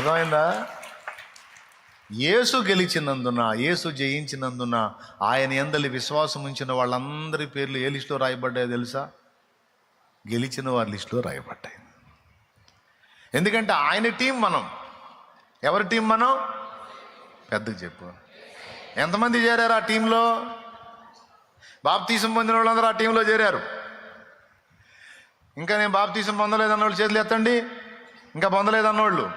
అర్థమైందా? యేసు గెలిచినందున, యేసు జయించినందున ఆయన యందలి విశ్వాసం ఉంచిన వాళ్ళందరి పేర్లు ఏ లిస్టులో రాయబడ్డాయో తెలుసా? గెలిచిన వారి లిస్టులో రాయబడ్డాయి. ఎందుకంటే ఆయన టీం మనం. ఎవరి టీం మనం? పెద్దగా చెప్పు. ఎంతమంది చేరారు ఆ టీంలో? బాప్తీసం పొందిన వాళ్ళందరూ ఆ టీంలో చేరారు. ఇంకా నేను బాప్తీసం పొందలేదన్నోళ్ళు చేతులు ఎత్తండి. ఇంకా పొందలేదన్నోళ్ళు,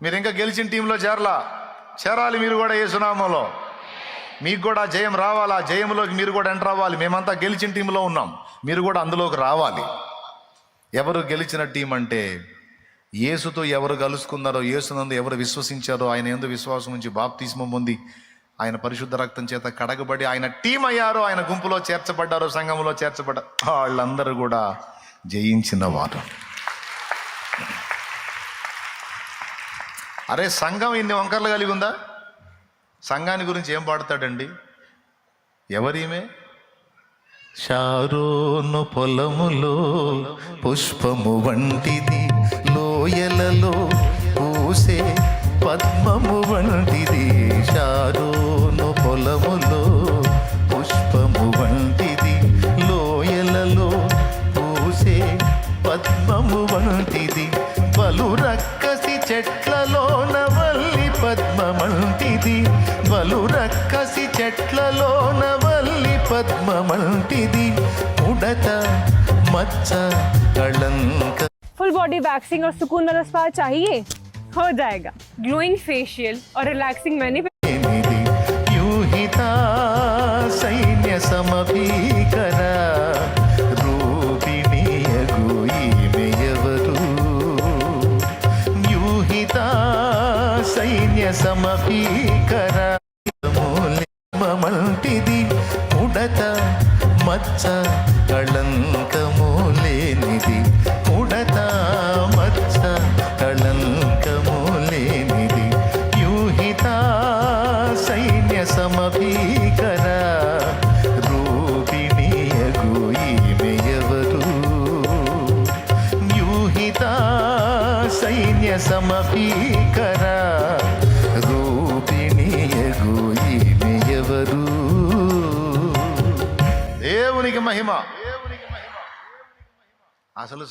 మీరు ఇంకా గెలిచిన టీంలో చేరాలి. మీరు కూడా యేసునామములో. మీకు కూడా జయం రావాలి. ఆ జయంలోకి మీరు కూడా ఎంటర్ అవ్వాలి. మేమంతా గెలిచిన టీంలో ఉన్నాం, మీరు కూడా అందులోకి రావాలి. ఎవరు గెలిచిన టీం అంటే యేసుతో ఎవరు కలుసుకున్నారో, యేసునందు ఎవరు విశ్వసించారో, ఆయన యందు విశ్వాసం ఉంచి బాప్తిస్మం పొంది ఆయన పరిశుద్ధ రక్తం చేత కడగబడి ఆయన టీం అయ్యారో, ఆయన గుంపులో చేర్చబడ్డారో, సంఘంలో చేర్చబడ్డారు, వాళ్ళందరూ కూడా జయించిన వారు. అరే సంఘం ఇన్ని వంకర్లు కలిగి ఉందా? సంఘాన్ని గురించి ఏం పాడతాడండి? ఎవరీమే? షారోను పొలములో పుష్పము వంటిది, లోయలలో పూసే పద్మము వంటిది. షారోను పొలములో పుష్పము వంటిది, లోయలలో పూసే పద్మము వంటిది. బలు రక్కసి చెట్లలోన వల్లి పద్మమంటిది, బలు రక్కసి చెట్లలోన వల్లి పద్మమంటిది. ఉడత మచ్చ కళంక. फुल बॉडी वैक्सिंग और सुकून वाला स्पा चाहिए? हो जाएगा. ग्लोइंग फेशियल और रिलैक्सिंग मैनी यूहिता सैन्य समभीकर रूपिणीयगु ఈమెయవరు? యూహితా సైన్య సమభీకర మంటిది. ఉడత మచ్చ కళంకము లేనిది, ఉడత మచ్చ కళంకము లేనిది. యూహితా సైన్య సమభీకర రూపిణీయగు ఈమెయవరు? యూహితా సైన్య సమభీకర రూపిణీయగు ఈమెయవరు? దేవునికి మహిమ. అసలు